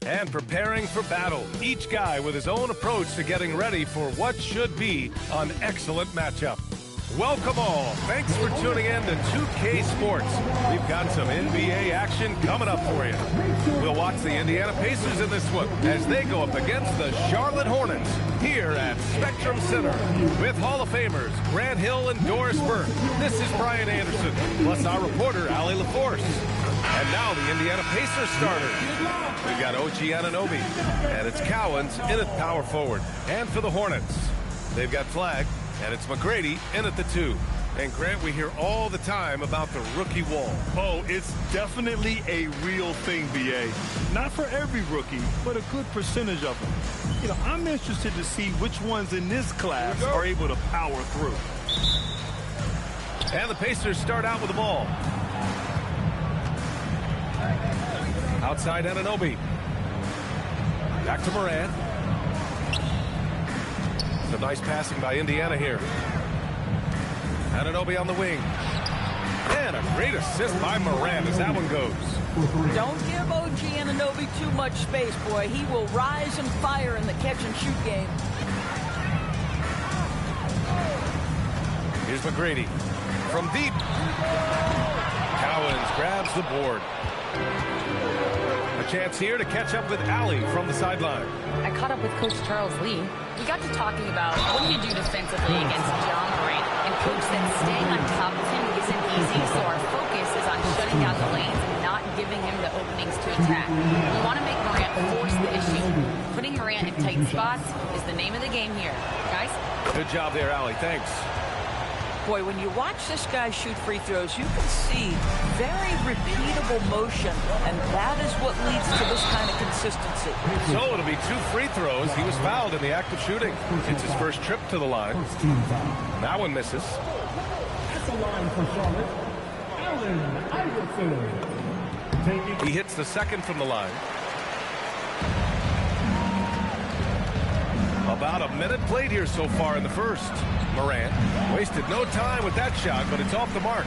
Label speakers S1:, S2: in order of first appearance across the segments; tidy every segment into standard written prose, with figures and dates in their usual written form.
S1: and preparing for battle. Each guy with his own approach to getting ready for what should be an excellent matchup. Welcome all. Thanks for tuning in to 2K Sports. We've got some NBA action coming up for you. We'll watch the Indiana Pacers in this one as they go up against the Charlotte Hornets here at Spectrum Center with Hall of Famers Grant Hill and Doris Burke. This is Brian Anderson, plus our reporter, Allie LaForce. And now the Indiana Pacers starters. We've got OG Anunoby, and it's Cowens in at power forward. And for the Hornets, they've got Flagg, and it's McGrady in at the 2. And Grant, we hear all the time about the rookie wall.
S2: Oh, it's definitely a real thing, BA. Not for every rookie, but a good percentage of them. You know, I'm interested to see which ones in this class are able to power through.
S1: And the Pacers start out with the ball. Outside Anunoby. Back to Morant. Some nice passing by Indiana here. Anunoby on the wing. And a great assist by Morant as that one goes.
S3: Don't give OG Anunoby too much space, boy. He will rise and fire in the catch-and-shoot game.
S1: Here's McGrady. From deep. Cowens grabs the board. A chance here to catch up with Allie from the sideline.
S4: I caught up with Coach Charles Lee. We got to talking about what do you do defensively against John Morant, and Coach said staying on top of him isn't easy, so our focus is on shutting down the lanes and not giving him the openings to attack. We want to make Morant force the issue. Putting Morant in tight spots is the name of the game here. Guys?
S1: Good job there, Allie. Thanks.
S3: Boy, when you watch this guy shoot free throws, you can see very repeatable motion, and that is what leads to this kind of consistency.
S1: So it'll be 2 free throws. He was fouled in the act of shooting. It's his first trip to the line. That one misses.
S5: That's the line for Charlotte. Iverson.
S1: He hits the second from the line. About a minute played here so far in the first. Morant wasted no time with that shot, but it's off the mark.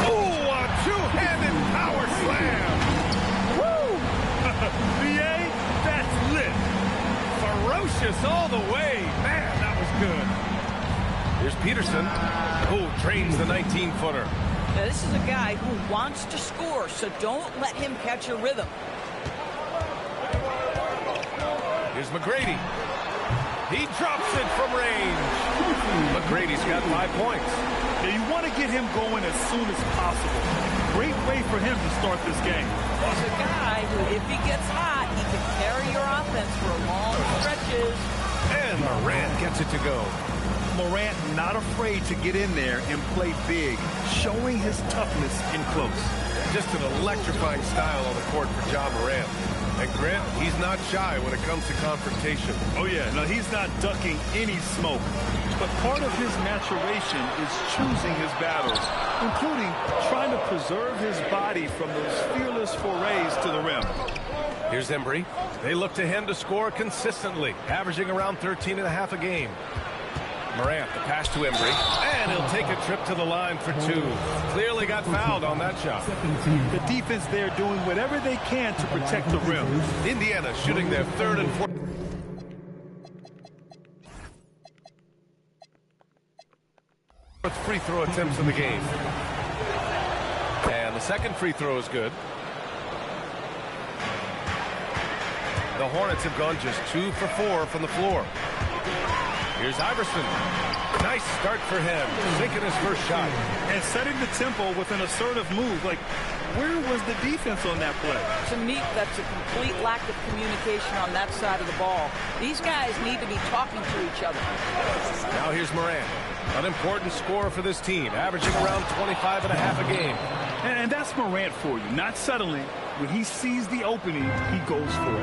S1: Oh, a two-handed power slam.
S2: Woo! BA, that's lit.
S1: Ferocious all the way. Man, that was good. Here's Peterson, who trains the 19-footer.
S3: Now, this is a guy who wants to score, so don't let him catch a rhythm.
S1: Here's McGrady. He drops it from range. McGrady's got 5 points.
S2: Now, you want to get him going as soon as possible. Great way for him to start this game.
S3: He's a guy who, if he gets hot, he can carry your offense for long stretches.
S1: And Morant gets it to go.
S2: Morant not afraid to get in there and play big, showing his toughness in close.
S1: Just an electrifying style on the court for John Morant. And Grant, he's not shy when it comes to confrontation.
S2: Oh, yeah. No, he's not ducking any smoke. But part of his maturation is choosing his battles, including trying to preserve his body from those fearless forays to the rim.
S1: Here's Embry. They look to him to score consistently, averaging around 13.5 a game. Morant, the pass to Embry, and he'll take a trip to the line for 2. Clearly got fouled on that shot.
S2: The defense there doing whatever they can to protect the rim.
S1: Indiana shooting their 3rd and 4th free throw attempts in the game. And the second free throw is good. The Hornets have gone just 2 for 4 from the floor. Here's Iverson. Nice start for him, sinking his first shot.
S2: And setting the tempo with an assertive move. Like, where was the defense on that play?
S3: To me, that's a complete lack of communication on that side of the ball. These guys need to be talking to each other.
S1: Now here's Morant, an important scorer for this team, averaging around 25.5 a game.
S2: And that's Morant for you, not settling. When he sees the opening, he goes for it.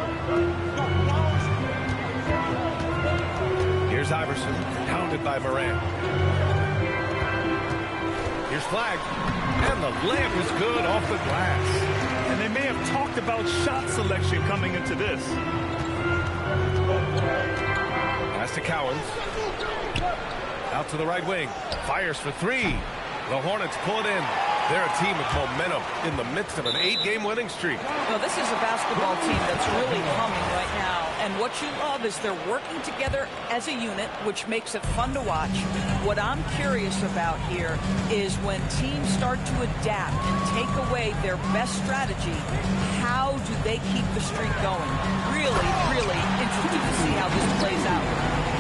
S1: Here's Iverson, pounded by Morant. Here's Flagg, and the layup is good off the glass.
S2: And they may have talked about shot selection coming into this.
S1: Pass to Cowens. Out to the right wing. Fires for 3. The Hornets pull it in. They're a team with momentum in the midst of an 8-game winning streak.
S3: Well, this is a basketball team that's really humming right now. And what you love is they're working together as a unit, which makes it fun to watch. What I'm curious about here is when teams start to adapt and take away their best strategy, how do they keep the streak going? Really, really interested to see how this plays out.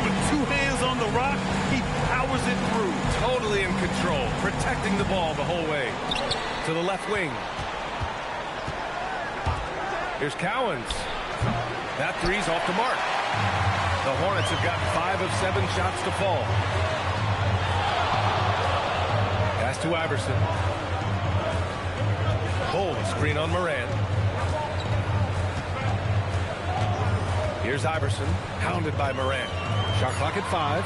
S2: With 2 hands on the rock, he powers it through.
S1: Totally in control, protecting the ball the whole way. To the left wing. Here's Cowens. That three's off the mark. The Hornets have got 5 of 7 shots to fall. Pass to Iverson. Bull, screen on Moran. Here's Iverson, hounded by Moran. Shot clock at 5.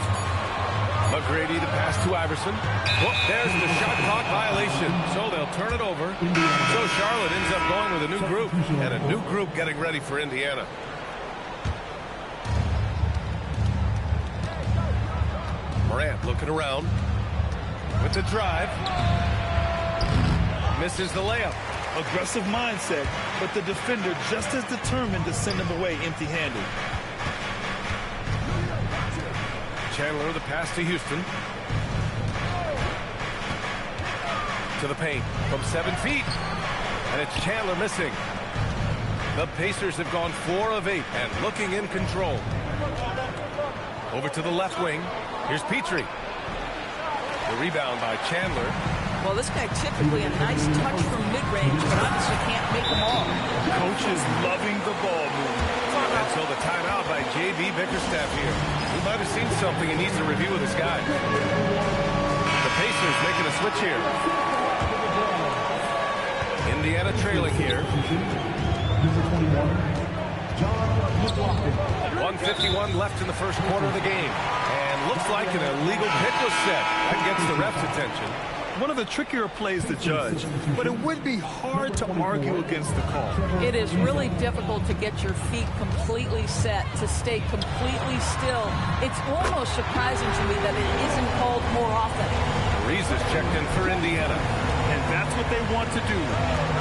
S1: McGrady to pass to Iverson. Whoop, there's the shot clock violation. So they'll turn it over. So Charlotte ends up going with a new group. And a new group getting ready for Indiana. Morant looking around with the drive. Misses the layup.
S2: Aggressive mindset, but the defender just as determined to send him away empty-handed.
S1: Chandler the pass to Houston. To the paint from 7 feet. And it's Chandler missing. The Pacers have gone 4 of 8 and looking in control. Over to the left wing. Here's Petrie. The rebound by Chandler.
S3: Well, this guy typically a nice touch from mid-range, but obviously can't make them all.
S2: Coach is loving the ball movement.
S1: And so the timeout by J.B. Bickerstaff here. He might have seen something he needs to review with his guys. The Pacers making a switch here. Indiana trailing here. 1:51 left in the first quarter of the game. And looks like an illegal pick was set. That gets the ref's attention.
S2: One of the trickier plays to judge, but it would be hard to argue against the call.
S3: It is really difficult to get your feet completely set, to stay completely still. It's almost surprising to me that it isn't called more often.
S1: Reeves is checked in for Indiana.
S2: And that's what they want to do.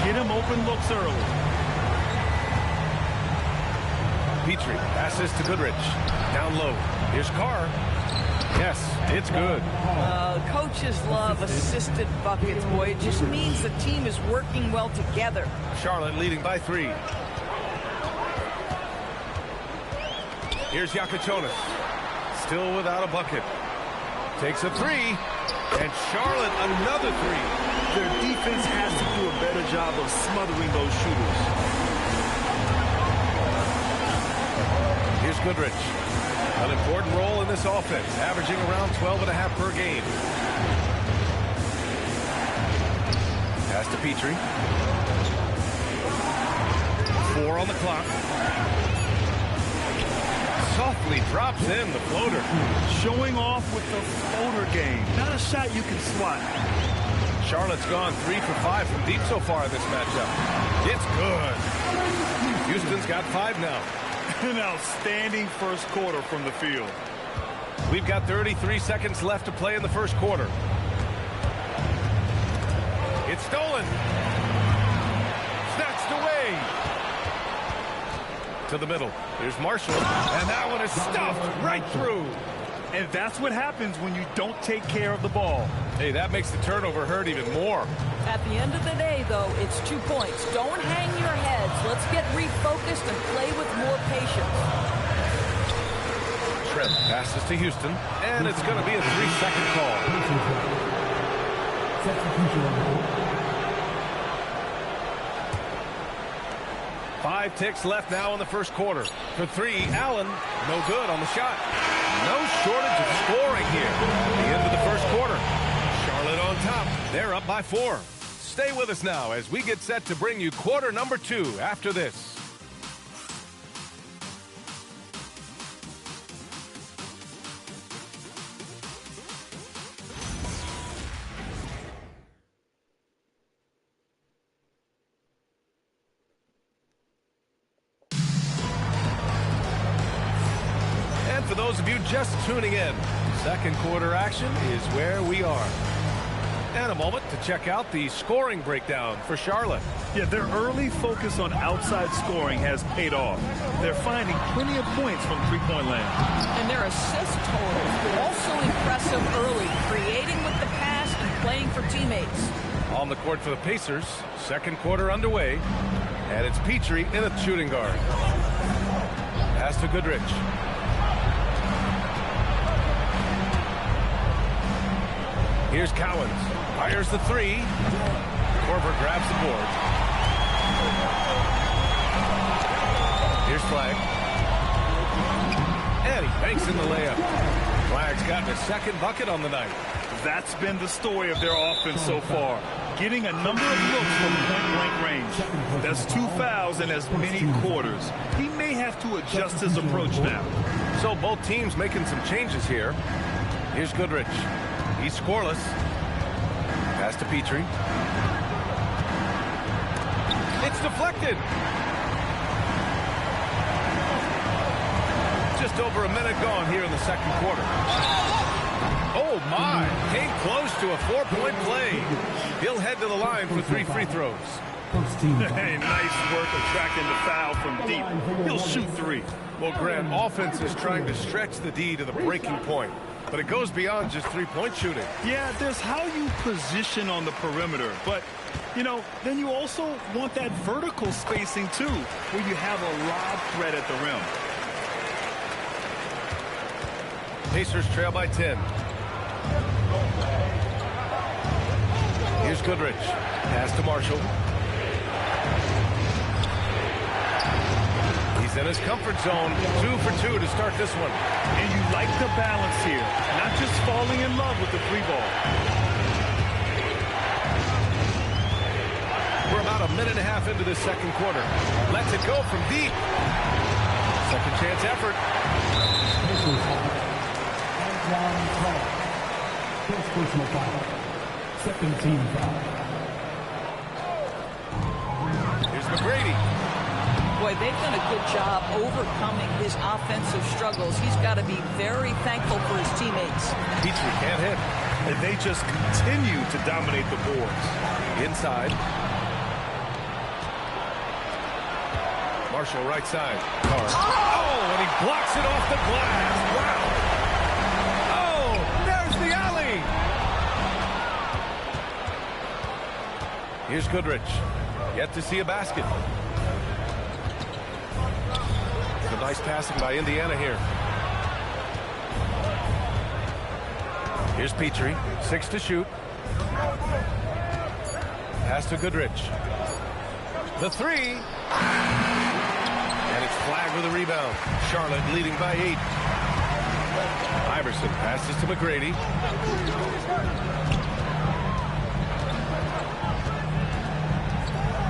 S2: Get him open looks early.
S1: Petrie passes to Goodrich. Down low. Here's Carr. Yes, it's good.
S3: Coaches love assisted buckets, boy. It just means the team is working well together.
S1: Charlotte leading by 3. Here's Yakuchonis. Still without a bucket. Takes a 3. And Charlotte another 3.
S2: Their defense has to do a better job of smothering those shooters.
S1: Here's Goodrich. An important role in this offense, averaging around 12.5 per game. Pass to Petrie. 4 on the clock. Softly drops in the floater.
S2: Showing off with the floater game. Not a shot you can swat.
S1: Charlotte's gone 3 for 5 from deep so far in this matchup. It's good. Houston's got 5 now.
S2: An outstanding first quarter from the field.
S1: We've got 33 seconds left to play in the first quarter. It's stolen. Snatched away. To the middle. Here's Marshall. And that one is stuffed right through.
S2: And that's what happens when you don't take care of the ball.
S1: Hey, that makes the turnover hurt even more.
S3: At the end of the day, though, it's 2 points. Don't hang your heads. Let's get refocused and play with more patience.
S1: Trent passes to Houston, and it's going to be a 3-second call. Five ticks left now in the first quarter. For 3, Allen, no good on the shot. No shortage of scoring here at the end of the first quarter. Charlotte on top. They're up by 4. Stay with us now as we get set to bring you quarter number 2 after this. For those of you just tuning in, second quarter action is where we are. And a moment to check out the scoring breakdown for Charlotte.
S2: Yeah, their early focus on outside scoring has paid off. They're finding plenty of points from three-point land.
S3: And their assist total also impressive early, creating with the pass and playing for teammates.
S1: On the court for the Pacers, second quarter underway, and it's Petrie in a shooting guard. Pass to Goodrich. Here's Cowens. Fires the three. Korver grabs the board. Here's Flag. And he banks in the layup. Flag's gotten his second bucket on the night.
S2: That's been the story of their offense so far. Getting a number of looks from point-blank range. That's 2 fouls in as many quarters. He may have to adjust his approach now.
S1: So both teams making some changes here. Here's Goodrich. He's scoreless. Pass to Petrie. It's deflected. Just over a minute gone here in the second quarter. Oh, my. Came close to a 4-point play. He'll head to the line for 3 free throws.
S2: Hey, nice work attracting the foul from deep. He'll shoot 3.
S1: Well, Grant, offense is trying to stretch the D to the breaking point. But it goes beyond just three-point shooting.
S2: Yeah, there's how you position on the perimeter. But, you know, then you also want that vertical spacing, too, where you have a lob threat at the rim.
S1: Pacers trail by 10. Here's Goodrich. Pass to Marshall. He's in his comfort zone. 2 for 2 to start this one.
S2: And you like the balance here, not just falling in love with the free ball.
S1: We're about a minute and a half into this second quarter. Lets it go from deep. Second chance effort.
S5: Second team foul.
S1: Here's McGrady.
S3: Boy, they've done a good job overcoming his offensive struggles. He's got to be very thankful for his teammates.
S1: Petrie can't hit.
S2: And they just continue to dominate the boards.
S1: Inside. Marshall right side. Oh, and he blocks it off the glass. Wow. Oh, there's the alley. Here's Goodrich. Yet to see a basket. Some nice passing by Indiana here. Here's Petrie. 6 to shoot. Pass to Goodrich. The 3. And it's Flag with a rebound. Charlotte leading by 8. Iverson passes to McGrady.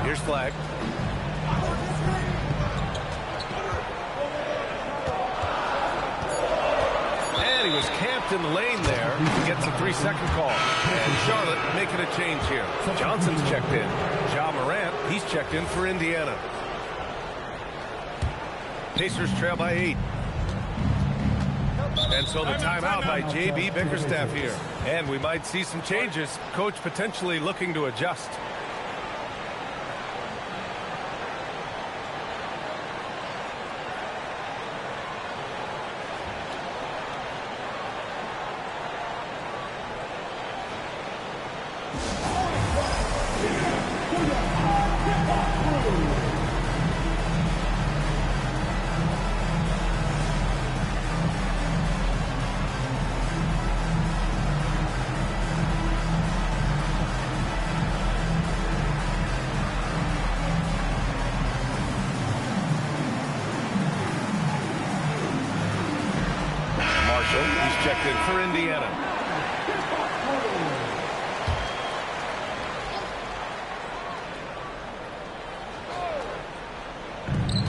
S1: Here's Flag. And he was camped in the lane there. He gets a 3-second call. And Charlotte making a change here. Johnson's checked in. Ja Morant, he's checked in for Indiana. Pacers trail by 8. And so the timeout by J.B. Bickerstaff here. And we might see some changes. Coach potentially looking to adjust. He's checked in for Indiana.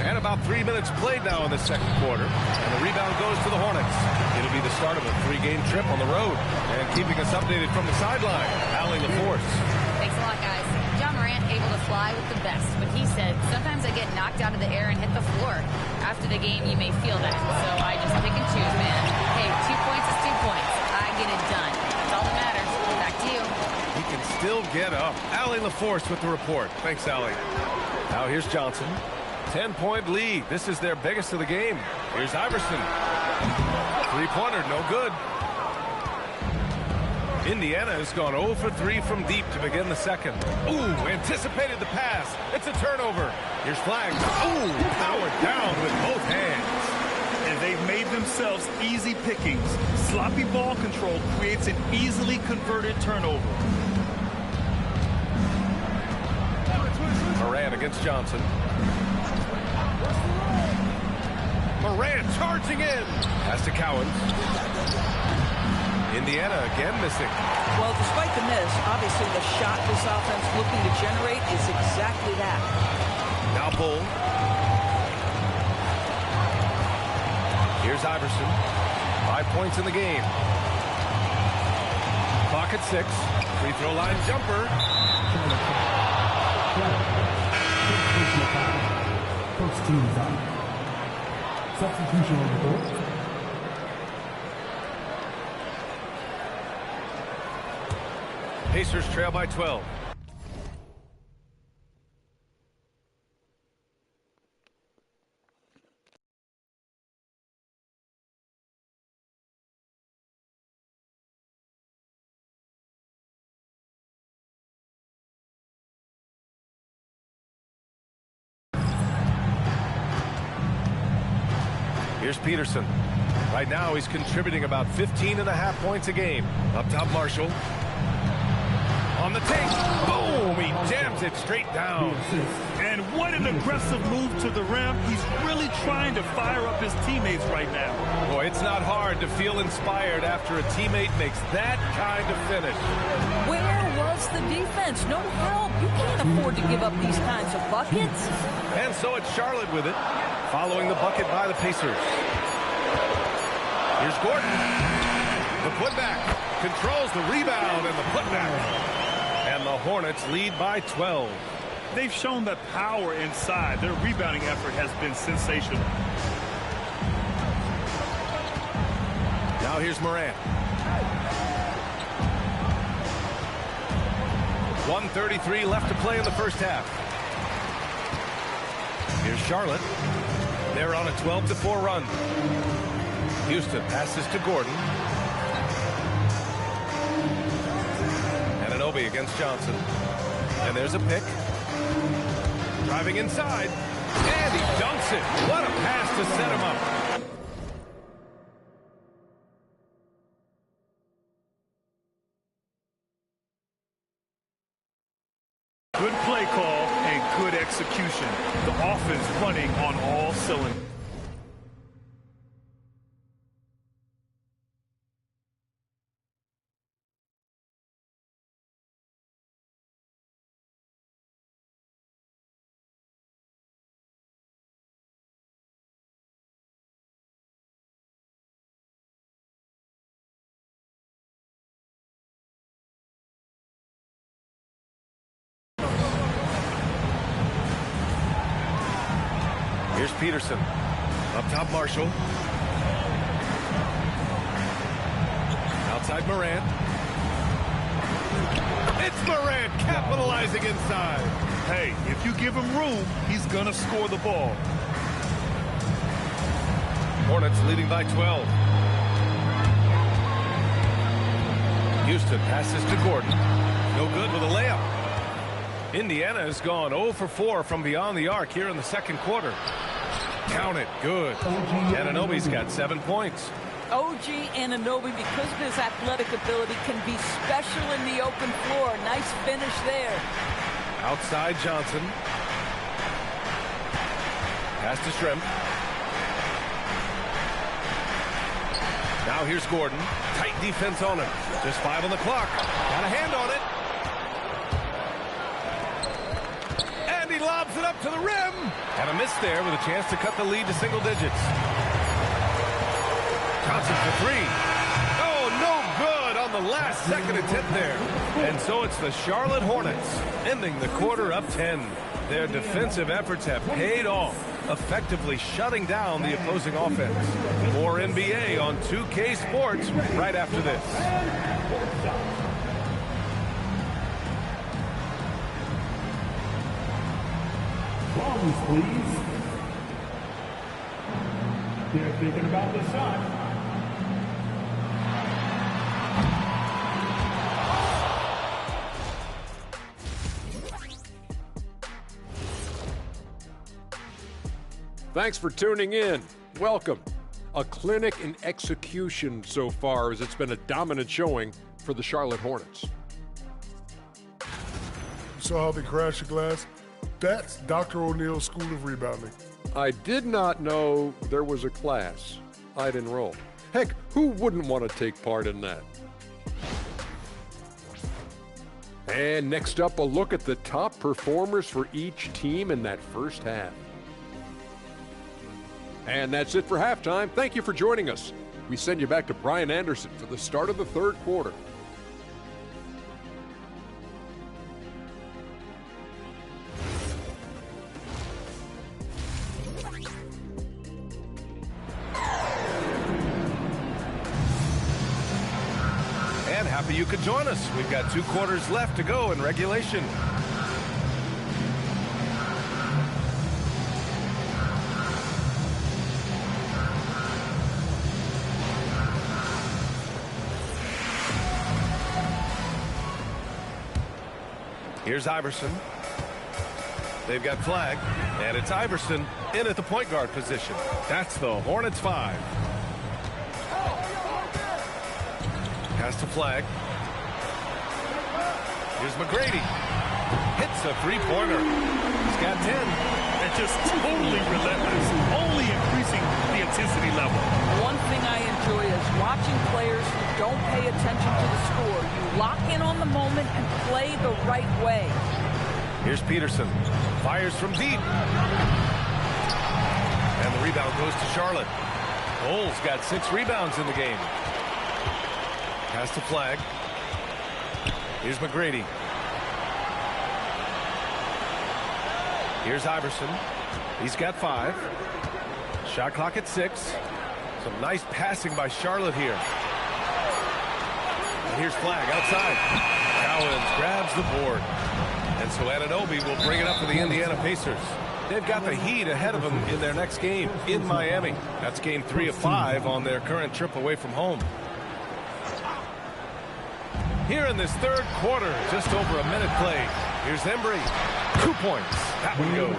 S1: And about 3 minutes played now in the second quarter. And the rebound goes to the Hornets. It'll be the start of a 3-game trip on the road. And keeping us updated from the sideline, Allie LaForce.
S4: Thanks a lot, guys. Ja Morant able to fly with the best, but he said, sometimes I get knocked out of the air and hit the floor. After the game, you may feel that, so I just pick and choose, man. Hey, 2 points is 2 points. I get it done. That's all that matters. Back to you.
S1: He still get up. Allie LaForce with the report. Thanks, Allie. Now here's Johnson. 10-point lead. This is their biggest of the game. Here's Iverson. Three-pointer, no good. Indiana has gone 0 for 3 from deep to begin the second. Ooh, anticipated the pass. It's a turnover. Here's Flags. Ooh, powered down with both hands.
S2: And they've made themselves easy pickings. Sloppy ball control creates an easily converted turnover.
S1: Moran against Johnson. Moran charging in. Pass to Cowens. Indiana again missing.
S3: Well, despite the miss, obviously the shot this offense looking to generate is exactly that.
S1: Now Bull. Here's Iverson. 5 points in the game. Clock at 6. Free throw line jumper.
S5: First team foul. Substitution on the board.
S1: Pacers trail by 12. Here's Peterson. Right now he's contributing about 15.5 points a game. Up top Marshall. On the take. Boom! He jams it straight down.
S2: And what an aggressive move to the rim. He's really trying to fire up his teammates right now.
S1: Boy, it's not hard to feel inspired after a teammate makes that kind of finish.
S3: Where was the defense? No help. You can't afford to give up these kinds of buckets.
S1: And so it's Charlotte with it, following the bucket by the Pacers. Here's Gordon. The putback. Controls the rebound and the putback. And the Hornets lead by 12.
S2: They've shown that power inside. Their rebounding effort has been sensational.
S1: Now here's Moran. 1:33 left to play in the first half. Here's Charlotte. They're on a 12-4 run. Houston passes to Gordon. Anunoby against Johnson. And there's a pick. Driving inside. And he dunks it. What a pass to set him up.
S2: Good play call and good execution. The offense running on all cylinders.
S1: Here's Peterson. Up top, Marshall. Outside, Moran. It's Moran capitalizing inside.
S2: Hey, if you give him room, he's going to score the ball.
S1: Hornets leading by 12. Houston passes to Gordon. No good with a layup. Indiana has gone 0 for 4 from beyond the arc here in the second quarter. Count it. Good. Anunoby's got 7 points.
S3: OG Anunoby, because of his athletic ability, can be special in the open floor. Nice finish there.
S1: Outside Johnson. Pass to Shrimp. Now here's Gordon. Tight defense on him. Just 5 on the clock. Got a hand on it. And he lobs it up to the rim. And a miss there with a chance to cut the lead to single digits. Johnson for 3. Oh, no good on the last second attempt there. And so it's the Charlotte Hornets ending the quarter up 10. Their defensive efforts have paid off, effectively shutting down the opposing offense. More NBA on 2K Sports right after this.
S5: Lungs, please. They're thinking about the shot.
S6: Thanks for tuning in. Welcome. A clinic in execution so far, as it's been a dominant showing for the Charlotte Hornets.
S7: Saw how they crashed the glass? That's Dr. O'Neill's School of Rebounding.
S6: I did not know there was a class I'd enroll. Heck, who wouldn't want to take part in that? And next up, a look at the top performers for each team in that first half. And that's it for halftime. Thank you for joining us. We send you back to Brian Anderson for the start of the third quarter.
S1: And happy you could join us. We've got 2 quarters left to go in regulation. Here's Iverson. They've got flag, and it's Iverson in at the point guard position. That's the Hornets 5. Pass to flag. Here's McGrady. Hits a three-pointer. He's got 10.
S2: And just totally relentless, only increasing the intensity level.
S3: One thing I enjoy is watching players who don't pay attention to the score. You lock in on the moment and play the right way.
S1: Here's Peterson. Fires from deep. And the rebound goes to Charlotte. Cole's got 6 rebounds in the game. Pass to flag. Here's McGrady. Here's Iverson. He's got 5. Shot clock at 6. Some nice passing by Charlotte here. And here's flag outside. Cowens grabs the board. And so Anunoby will bring it up for the Indiana Pacers. They've got the Heat ahead of them in their next game in Miami. That's game 3 of 5 on their current trip away from home. Here in this third quarter, just over a minute played. Here's Embry. 2 points. That one goes.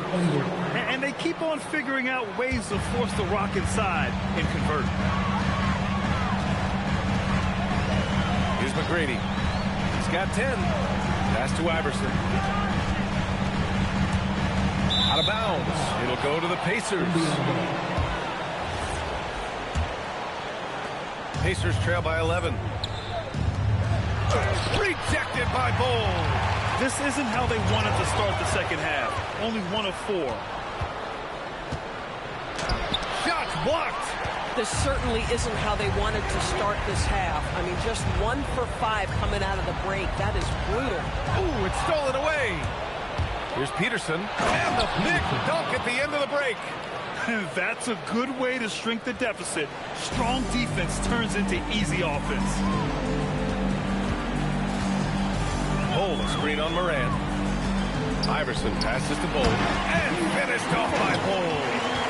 S2: And they keep on figuring out ways to force the rock inside and convert.
S1: Here's McGrady. He's got 10. Pass to Iverson. Out of bounds. It'll go to the Pacers. Pacers trail by 11. Rejected by Bowles.
S2: This isn't how they wanted to start the second half. Only 1 of 4.
S1: Shots blocked.
S3: This certainly isn't how they wanted to start this half. I mean, just 1 for 5 coming out of the break. That is brutal.
S1: Ooh, it's stolen away. Here's Peterson. And the big dunk at the end of the break.
S2: That's a good way to shrink the deficit. Strong defense turns into easy offense.
S1: Bowles, a screen on Moran. Iverson passes to Bowles. And finished off by Bowles.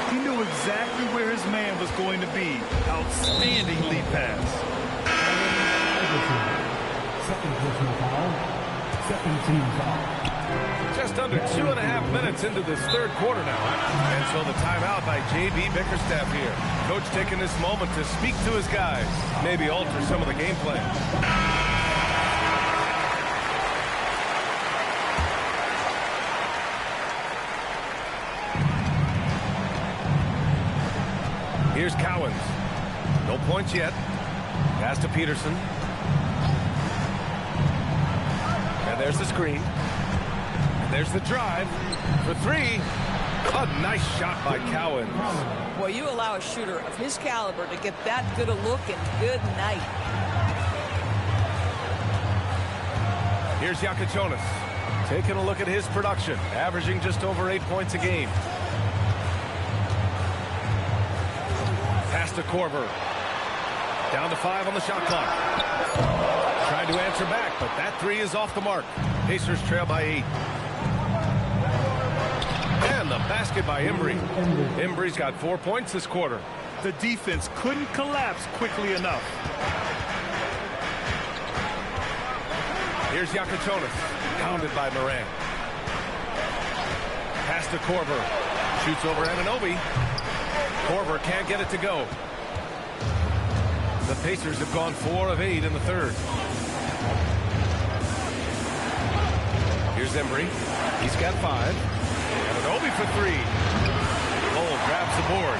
S2: He knew exactly where his man was going to be. Outstanding lead pass.
S5: Second personal foul. Second team foul.
S1: Just under 2.5 minutes into this third quarter now. And so the timeout by J.B. Bickerstaff here. Coach taking this moment to speak to his guys. Maybe alter some of the game plan. Here's Cowens. No points yet. Pass to Peterson. And there's the screen. And there's the drive for 3. A nice shot by Cowens.
S3: Boy, you allow a shooter of his caliber to get that good a look, and good night.
S1: Here's Jonas. Taking a look at his production. Averaging just over 8 points a game. Pass to Korver. Down to 5 on the shot clock. Trying to answer back, but that 3 is off the mark. Pacers trail by 8. And the Basket by Embry. Embry's got 4 points this quarter.
S2: The defense couldn't collapse quickly enough.
S1: Here's Yakuchonis, pounded by Moran. Pass to Korver. Shoots over Anunoby. Korver can't get it to go. The Pacers have gone 4 of 8 in the third. Here's Embry. He's got 5. Anunoby for 3. Cole grabs the board.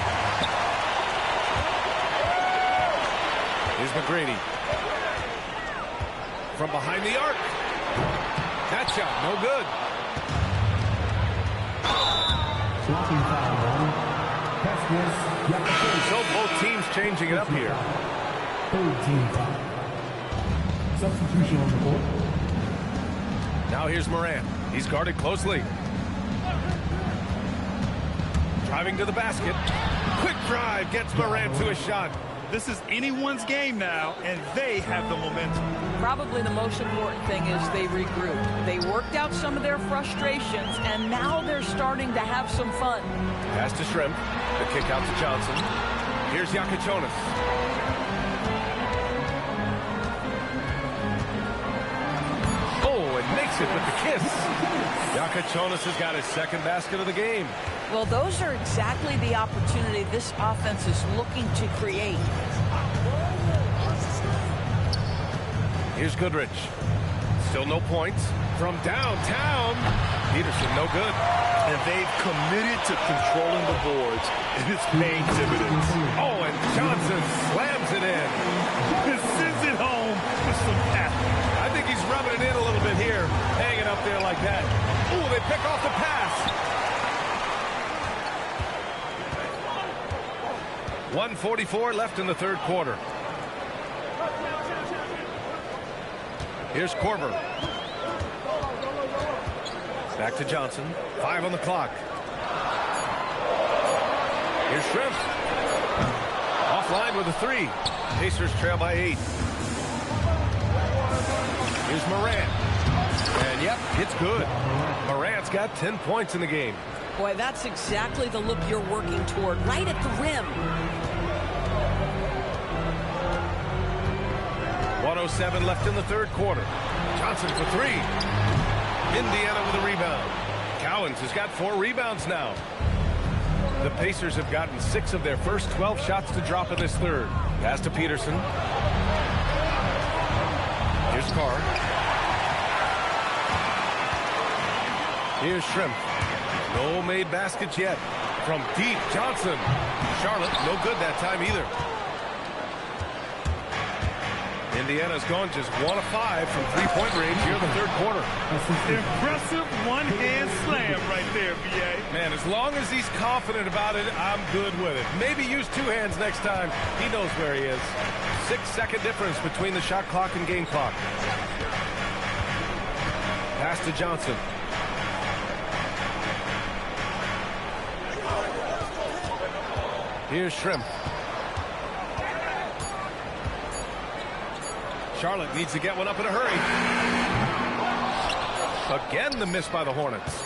S1: Here's McGrady. From behind the arc. That shot, no good. So both teams changing it up here.
S5: Third team foul. Substitution on the court.
S1: Now here's Moran. He's guarded closely. Driving to the basket. Quick drive gets Moran to a shot.
S2: This is anyone's game now, and they have the momentum.
S3: Probably the most important thing is they regrouped. They worked out some of their frustrations, and now they're starting to have some fun.
S1: Pass to Shrimp. The kick out to Johnson. Here's Yakuchonis. Oh, and makes it with the kiss. Yakuchonis has got his second basket of the game.
S3: Well, those are exactly the opportunity this offense is looking to create.
S1: Here's Goodrich. Still no points. From downtown. Peterson, no good.
S2: And they've committed to controlling the boards, and it's paying dividends.
S1: Oh, and Johnson slams it in.
S2: And sends it home with some pep.
S1: I think he's rubbing it in a little bit here. Hanging up there like that. Ooh, they pick off the pass. 1:44 left in the third quarter. Here's Korver. Back to Johnson. 5 on the clock. Here's Shrimp. Offline with a 3. Pacers trail by 8. Here's Moran. And yep, it's good. Morant's got 10 points in the game.
S3: Boy, that's exactly the look you're working toward, right at the rim.
S1: 1:07 left in the third quarter. Johnson for 3. Indiana with a rebound. Cowens has got 4 rebounds now. The Pacers have gotten 6 of their first 12 shots to drop in this third. Pass to Peterson. Here's Carr. Here's Shrimp. No made baskets yet. From deep, Johnson. Charlotte, no good that time either. Indiana's gone just 1 of 5 from 3-point range here in the third quarter.
S2: Impressive one-hand slam right there, B.A.
S1: Man, as long as he's confident about it, I'm good with it. Maybe use 2 hands next time. He knows where he is. 6-second difference between the shot clock and game clock. Pass to Johnson. Here's Shrimp. Charlotte needs to get one up in a hurry. Again, the miss by the Hornets.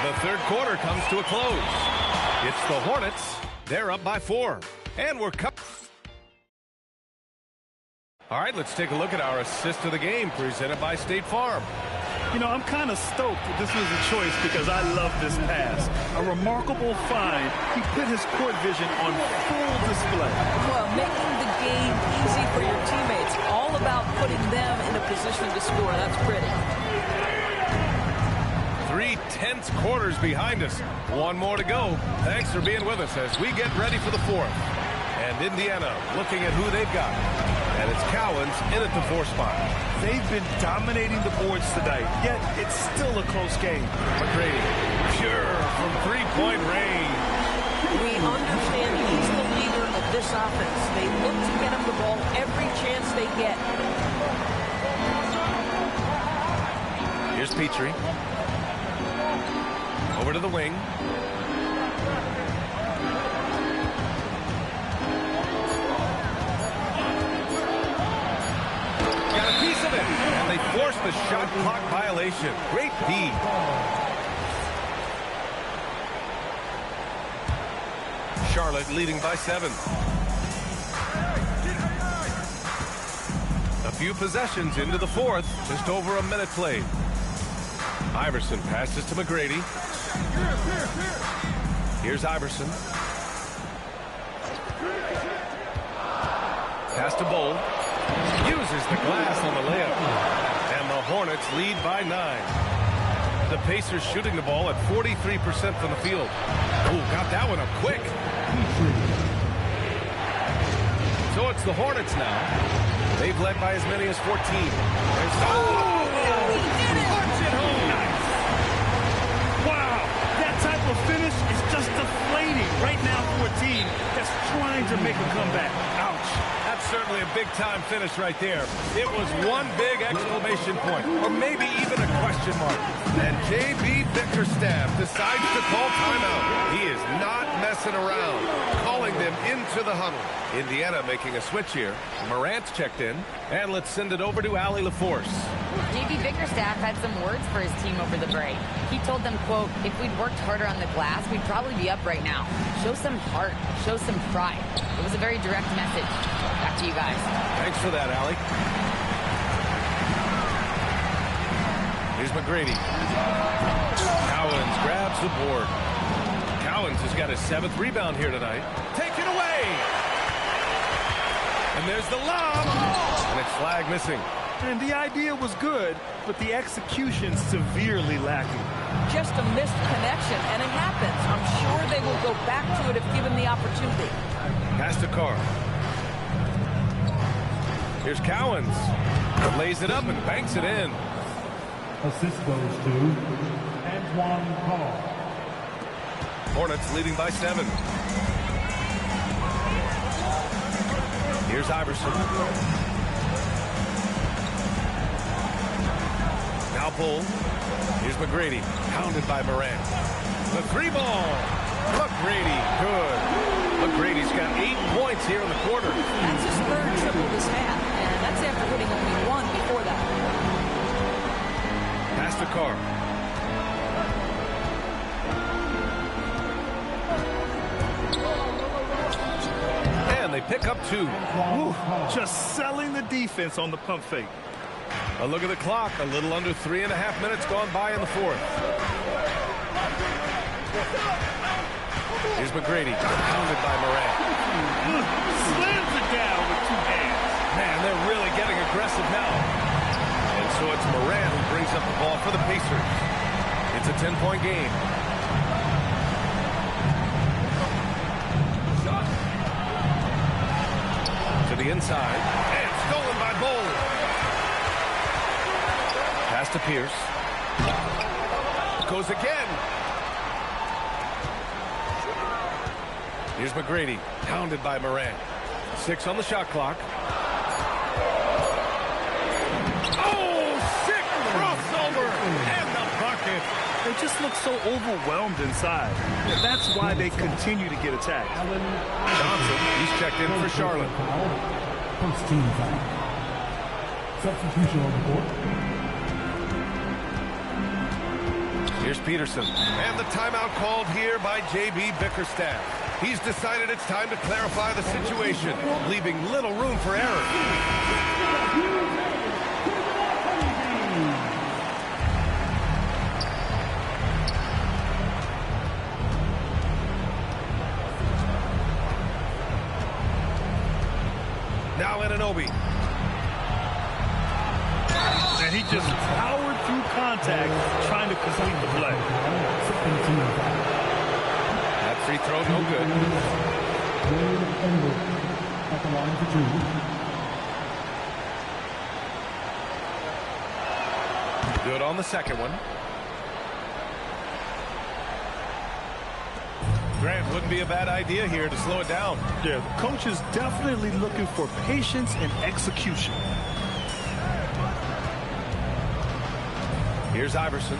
S1: The third quarter comes to a close. It's the Hornets. They're up by 4. And we're cut. All right, let's take a look at our assist of the game presented by State Farm.
S2: You know, I'm kind of stoked that this was a choice because I love this pass. A remarkable find. He put his court vision on full display.
S3: Well, making the game easy for your teammates. All about putting them in a position to score. That's pretty.
S1: 3 tense quarters behind us. 1 more to go. Thanks for being with us as we get ready for the 4th. And Indiana looking at who they've got. And it's Cowens in at the 4 spot.
S2: They've been dominating the boards tonight, yet it's still a close game.
S1: McGrady, pure from 3-point range.
S3: We understand he's the leader of this offense. They look to get him the ball every chance they get.
S1: Here's Petrie. Over to the wing. Got a piece of pivot, and they force the shot clock violation. Great D. Charlotte leading by 7. A few possessions into the fourth, just over a minute played. Iverson passes to McGrady. Here's Iverson. Pass to Bowl. Uses the glass on the layup. And the Hornets lead by 9. The Pacers shooting the ball at 43% from the field. Ooh, got that one up quick. So it's the Hornets now. They've led by as many as 14. He did it! Punch it home! Nice.
S2: Wow, that type of finish is just deflating right now for a team that's trying to make a comeback. Ouch.
S1: That's certainly a big-time finish right there. It was one big exclamation point, or maybe even a question mark. And J.B. Bickerstaff decides to call timeout. He is not messing around, calling them into the huddle. Indiana making a switch here. Morant's checked in, and let's send it over to Allie LaForce.
S4: J.B. Bickerstaff had some words for his team over the break. He told them, quote, if we'd worked harder on the glass, we'd probably be up right now. Show some heart. Show some pride. It was a very direct message. Back to you guys.
S1: Thanks for that, Allie. Here's McGrady. Cowens grabs the board. Cowens has got his 7th rebound here tonight. Taken away. And there's the lob. And it's flag missing.
S2: And the idea was good, but the execution severely lacking.
S3: Just a missed connection, and it happens. I'm sure they will go back to it if given the opportunity.
S1: Pass to Carr. Here's Cowens. Lays it up and banks it in.
S5: Assist goes to Antoine Carr.
S1: Hornets leading by 7. Here's Iverson. Now Bull. Here's McGrady. Pounded by Morant. The 3-ball. McGrady. Good. McGrady's got 8 points here in the quarter.
S3: That's his 3rd triple this half, and that's after hitting only 1 before that.
S1: Pass to Carr. And they pick up 2.
S2: Whew, just selling the defense on the pump fake.
S1: A look at the clock. A little under 3.5 minutes gone by in the fourth. Here's McGrady. Pounded by Morant.
S2: Slams it down with 2 hands.
S1: Man, they're really getting aggressive now. And so it's Morant who brings up the ball for the Pacers. It's a 10-point game. To the inside. And stolen by Bowl. Pass to Pierce. Goes again. Here's McGrady. Pounded by Morant. 6 on the shot clock. Sick crossover and the bucket.
S2: They just look so overwhelmed inside. That's why they continue to get attacked.
S1: Johnson, he's checked in for Charlotte.
S5: First team foul. Substitution on the court.
S1: Here's Peterson. And the timeout called here by J.B. Bickerstaff. He's decided it's time to clarify the situation, leaving little room for error. Now Anunoby.
S2: And he just powered through contact, trying to complete the play.
S1: That free throw, no good.
S5: At the line for 2.
S1: Good on the second one. Grant, wouldn't be a bad idea here to slow it down.
S2: Yeah, the coach is definitely looking for patience and execution.
S1: Here's Iverson.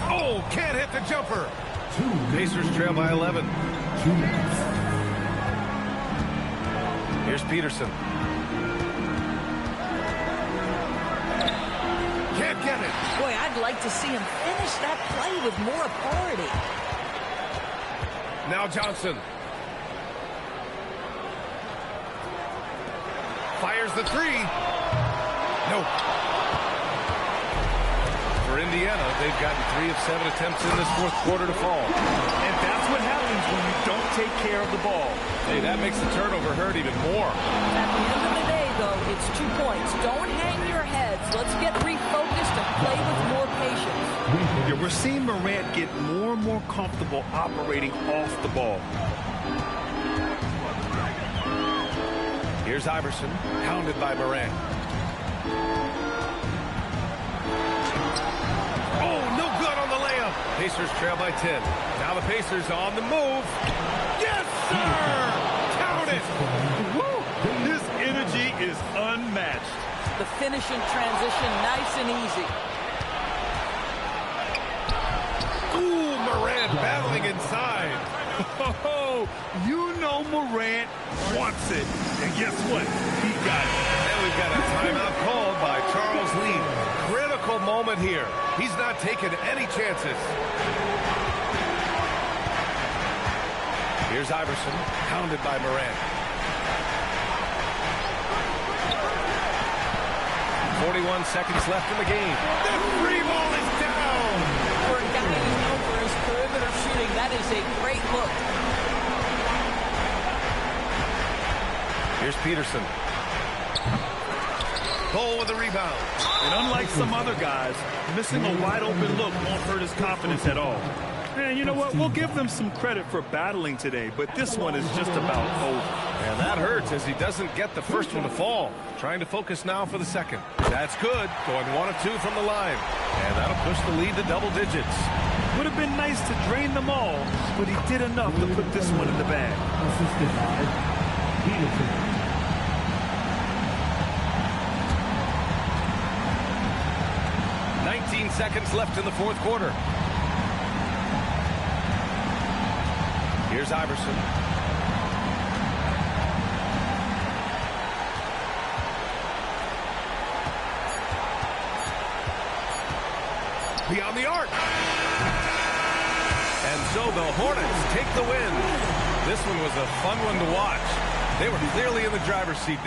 S1: Oh, can't hit the jumper. Pacers trail by 11.
S5: 2 minutes.
S1: Here's Peterson. Can't get it.
S3: Boy, I'd like to see him finish that play with more authority.
S1: Now Johnson. Fires the three. Nope. For Indiana, they've gotten 3 of 7 attempts in this fourth quarter to fall.
S2: And that's what happens when you don't take care of the ball.
S1: Hey, that makes the turnover hurt even more.
S3: At the end of the day, though, it's 2 points. Don't hang your heads. Let's get refocused and play with more patience.
S2: Yeah, we're seeing Morant get more and more comfortable operating off the ball.
S1: Here's Iverson, hounded by Morant. Oh, no good on the layup. Pacers trail by 10. Now the Pacers on the move. Yes, sir! Count it!
S2: Woo! His energy is unmatched.
S3: The finish in transition, nice and easy.
S1: Ooh, Morant battling inside.
S2: Oh, you know Morant wants it. And guess what? He got it.
S1: And we've got a timeout called by Charles Lee. Critical moment here. He's not taking any chances. Here's Iverson, hounded by Morant. 41 seconds left in the game. The free ball is down.
S3: For a guy who's known for his perimeter shooting, that is a great look.
S1: Here's Peterson. Cole with the rebound.
S2: And unlike some other guys, missing a wide open look won't hurt his confidence at all. And you know what? We'll give them some credit for battling today, but this one is just about over.
S1: And that hurts as he doesn't get the first one to fall. Trying to focus now for the second. That's good. Going 1 of 2 from the line. And that'll push the lead to double digits.
S2: Would have been nice to drain them all, but he did enough to put this one in the bag.
S5: Assisted by Peterson.
S1: 19 seconds left in the fourth quarter. Here's Iverson. Beyond the arc. And so the Hornets take the win. This one was a fun one to watch. They were clearly in the driver's seat.